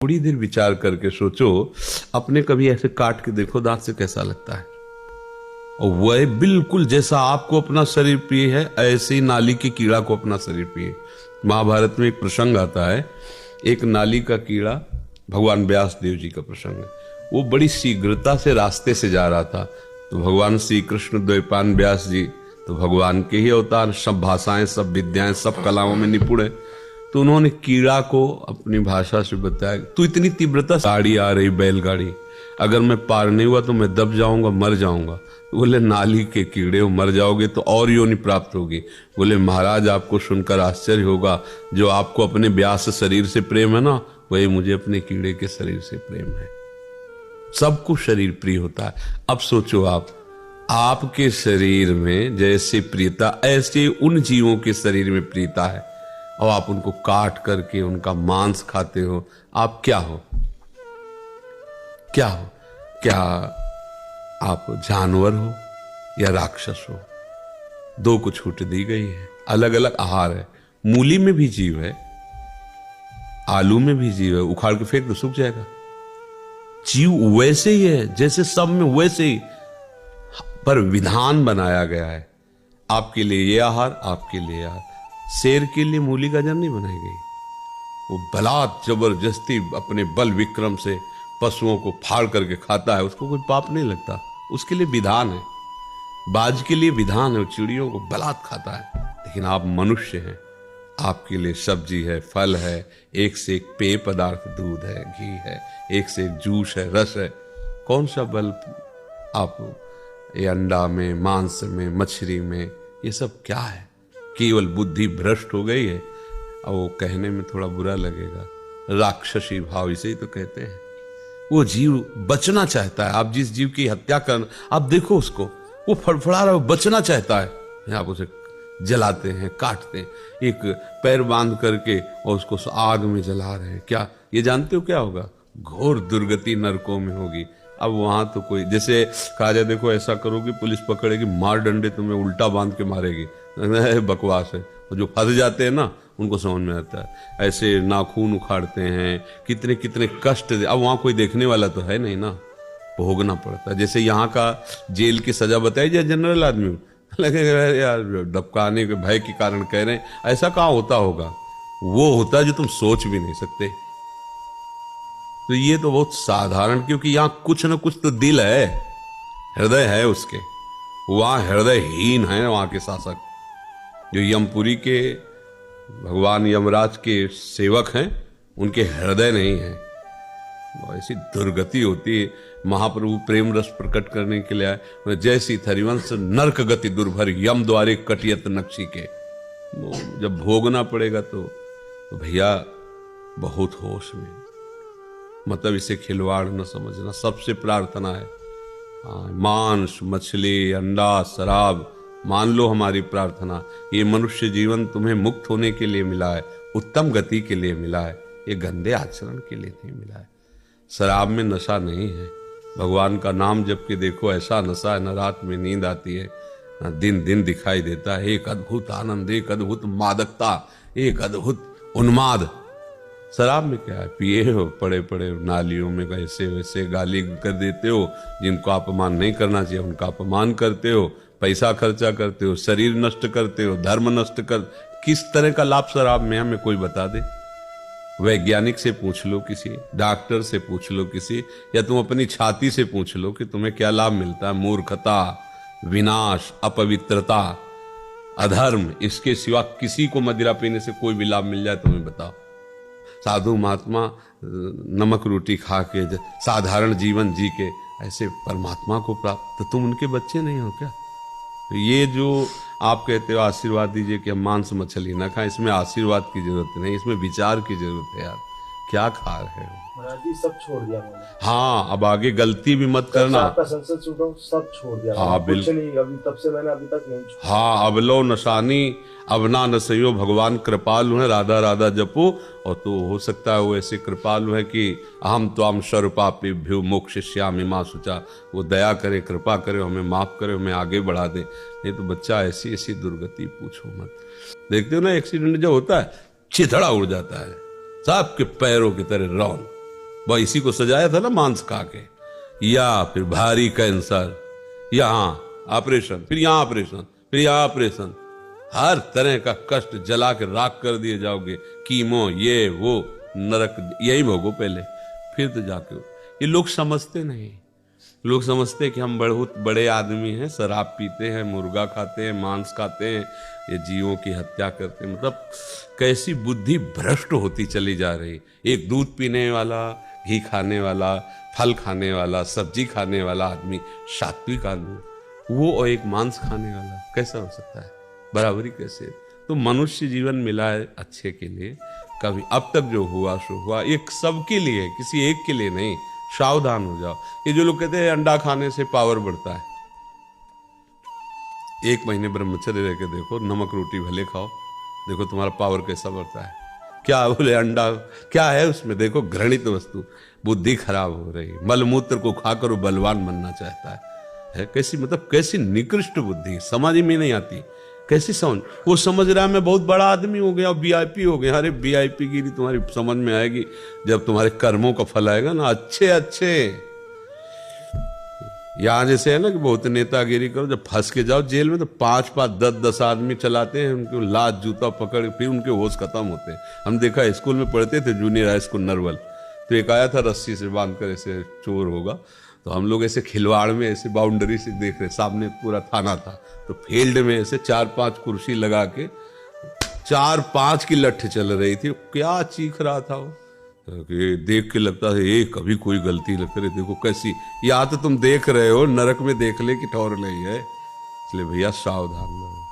थोड़ी देर विचार करके सोचो, अपने कभी ऐसे काट के देखो दांत से कैसा लगता है। और वह बिल्कुल जैसा आपको अपना शरीर प्रिय है, ऐसे ही नाली के कीड़ा को अपना शरीर प्रिय है। महाभारत में एक प्रसंग आता है, एक नाली का कीड़ा, भगवान व्यास देव जी का प्रसंग है। वो बड़ी शीघ्रता से रास्ते से जा रहा था, तो भगवान श्री कृष्ण द्वैपायन व्यास जी तो भगवान के ही अवतार, सब भाषाएं, सब विद्याएं, सब कलाओं में निपुण है। तो उन्होंने कीड़ा को अपनी भाषा से बताया, तू इतनी तीव्रता, गाड़ी आ रही, बैलगाड़ी, अगर मैं पार नहीं हुआ तो मैं दब जाऊंगा, मर जाऊंगा। बोले नाली के कीड़े हो, मर जाओगे तो और योनि प्राप्त होगी। बोले महाराज आपको सुनकर आश्चर्य होगा, जो आपको अपने व्यास शरीर से प्रेम है ना, वही मुझे अपने कीड़े के शरीर से प्रेम है। सबको शरीर प्रिय होता है। अब सोचो आपके शरीर में जैसे प्रियता, ऐसे उन जीवों के शरीर में प्रियता है, और आप उनको काट करके उनका मांस खाते हो। आप क्या हो? क्या हो? क्या आप जानवर हो या राक्षस हो? दो को छूट दी गई है, अलग अलग आहार है। मूली में भी जीव है, आलू में भी जीव है, उखाड़ के फेंक दो सूख जाएगा। जीव वैसे ही है जैसे सब में, वैसे ही, पर विधान बनाया गया है, आपके लिए ये आहार, आपके लिए आहार। शेर के लिए मूली गाजर नहीं बनाई गई, वो बलात् जबरदस्ती अपने बल विक्रम से पशुओं को फाड़ करके खाता है, उसको कोई पाप नहीं लगता, उसके लिए विधान है। बाज के लिए विधान है, चिड़ियों को बलात् खाता है। लेकिन आप मनुष्य हैं, आपके लिए सब्जी है, फल है, एक से एक पेय पदार्थ, दूध है, घी है, एक से एक जूस है, रस है। कौन सा बल आप ये अंडा में, मांस में, मछली में, ये सब क्या है? केवल बुद्धि भ्रष्ट हो गई है। और वो कहने में थोड़ा बुरा लगेगा, राक्षसी भाव इसे ही तो कहते हैं। वो जीव बचना चाहता है। आप जिस जीव की हत्या करना, आप देखो उसको, वो फड़फड़ा रहा है, बचना चाहता है, आप उसे जलाते हैं, काटते हैं, एक पैर बांध करके और उसको आग में जला रहे हैं। क्या ये जानते हो क्या होगा? घोर दुर्गति नरकों में होगी। अब वहां तो कोई, जैसे कहा जाए देखो ऐसा करोगे पुलिस पकड़ेगी, मार डंडे तुम्हें उल्टा बांध के मारेगी, बकवास है। और जो फंस जाते हैं ना, उनको समझ में आता है। ऐसे नाखून उखाड़ते हैं, कितने कितने कष्ट। अब वहां कोई देखने वाला तो है नहीं ना, भोगना पड़ता है। जैसे यहाँ का जेल की सजा बताई जाए जनरल आदमी, लगेगा यार डबकाने के भय के कारण कह रहे हैं, ऐसा कहाँ होता होगा? वो होता है जो तुम सोच भी नहीं सकते। तो ये तो बहुत साधारण, क्योंकि यहाँ कुछ ना कुछ तो दिल है, हृदय है उसके। वहां हृदयहीन है वहां के शासक, जो यमपुरी के भगवान यमराज के सेवक हैं, उनके हृदय नहीं है। ऐसी दुर्गति होती है। महाप्रभु प्रेम रस प्रकट करने के लिए आए, जैसी थरिवंश नरक गति दुर्भर, यम द्वारे कटियत नक्शी के। जब भोगना पड़ेगा तो भैया बहुत होश में, मतलब इसे खिलवाड़ न समझना। सबसे प्रार्थना है, मांस, मछली, अंडा, शराब, मान लो हमारी प्रार्थना, ये मनुष्य जीवन तुम्हें मुक्त होने के लिए मिला है, उत्तम गति के लिए मिला है, ये गंदे आचरण के लिए नहीं मिला है। शराब में नशा नहीं है, भगवान का नाम जप के देखो, ऐसा नशा है, न रात में नींद आती है, न दिन दिन दिखाई देता है। एक अद्भुत आनंद, एक अद्भुत मादकता, एक अद्भुत उन्माद। शराब में क्या है? पिए हो, पड़े पड़े नालियों में ऐसे वैसे गाली कर देते हो, जिनको अपमान नहीं करना चाहिए उनका अपमान करते हो, पैसा खर्चा करते हो, शरीर नष्ट करते हो, धर्म नष्ट कर। किस तरह का लाभ शराब में हमें कोई बता दे? वैज्ञानिक से पूछ लो, किसी डॉक्टर से पूछ लो, किसी, या तुम अपनी छाती से पूछ लो कि तुम्हें क्या लाभ मिलता है? मूर्खता, विनाश, अपवित्रता, अधर्म, इसके सिवा किसी को मदिरा पीने से कोई भी लाभ मिल जाए तुम्हें बताओ? साधु महात्मा नमक रोटी खा के साधारण जीवन जी के ऐसे परमात्मा को प्राप्त, तो तुम उनके बच्चे नहीं हो क्या? तो ये जो आप कहते हो आशीर्वाद दीजिए कि हम मांस मछली ना खाएं, इसमें आशीर्वाद की जरूरत नहीं, इसमें विचार की जरूरत है। यार क्या खा रहे हो? महाराज जी सब छोड़ दिया मैंने। हाँ, अब आगे गलती भी मत करना। आपका संसद छूटा, सब छोड़ दिया। हाँ बिल्कुल, अभी तब से मैंने अभी तक नहीं छोड़ा। हाँ, अब लो नशानी अब ना नसयो, भगवान कृपालु है, राधा राधा जपो। और तो हो सकता है वो ऐसे कृपालु है कि अहम त्वाम सर्वपापेभ्यो मोक्षयिष्यामि मा शुचा, वो दया करे, कृपा करे, हमें माफ करे, हमें आगे बढ़ा दे। नहीं तो बच्चा ऐसी ऐसी दुर्गति पूछो मत। देखते हो ना, एक्सीडेंट जो होता है, चिथड़ा उड़ जाता है, सबके पैरों की तरह रौन। वह इसी को सजाया था ना मांस खा के, या फिर भारी कैंसर, यहां ऑपरेशन, फिर यहां ऑपरेशन, फिर यहां ऑपरेशन, हर तरह का कष्ट जला के राख कर दिए जाओगे, कीमो ये वो, नरक यही भोगो पहले, फिर तो जाके। ये लोग समझते नहीं। लोग समझते हैं कि हम बहुत बड़े आदमी हैं, शराब पीते हैं, मुर्गा खाते हैं, मांस खाते हैं, ये जीवों की हत्या करते हैं। मतलब कैसी बुद्धि भ्रष्ट होती चली जा रही। एक दूध पीने वाला, घी खाने वाला, फल खाने वाला, सब्जी खाने वाला आदमी सात्विक आदमी, वो और एक मांस खाने वाला कैसा हो सकता है? बराबरी कैसे? तो मनुष्य जीवन मिला है अच्छे के लिए, कभी अब तक जो हुआ सो हुआ, ये सबके लिए, किसी एक के लिए नहीं। सावधान हो जाओ। ये जो लोग कहते हैं अंडा खाने से पावर बढ़ता है, 1 महीने ब्रह्मचर्य रह के देखो, नमक रोटी भले खाओ, देखो तुम्हारा पावर कैसा बढ़ता है। क्या बोले अंडा क्या है उसमें? देखो घृणित वस्तु, बुद्धि खराब हो रही, मलमूत्र को खाकर वो बलवान बनना चाहता है कैसी, मतलब कैसी निकृष्ट बुद्धि, समझ में नहीं आती। कैसी समझ? वो समझ रहा है मैं बहुत बड़ा आदमी हो गया, वीआईपी हो गया। अरे वीआईपी गिरी तुम्हारी समझ में आएगी जब तुम्हारे कर्मों का फल आएगा ना, अच्छे अच्छे। यहां जैसे है ना कि बहुत नेतागिरी करो, जब फंस के जाओ जेल में तो 5-5, 10-10 आदमी चलाते हैं, उनको लात जूता पकड़, फिर उनके होश खत्म होते हैं। हम देखा स्कूल में पढ़ते थे, जूनियर हाई स्कूल नरवल, तो एक आया था रस्सी से बांध कर, ऐसे चोर होगा, तो हम लोग ऐसे खिलवाड़ में ऐसे बाउंड्री से देख रहे, सामने पूरा थाना था, तो फील्ड में ऐसे 4-5 कुर्सी लगा के 4-5 की लठ चल रही थी। क्या चीख रहा था वो, कि देख के लगता है ये कभी कोई गलती न करे। देखो कैसी, या तो तुम देख रहे हो नरक में देख ले कि ठौर नहीं है। इसलिए भैया सावधान रहो।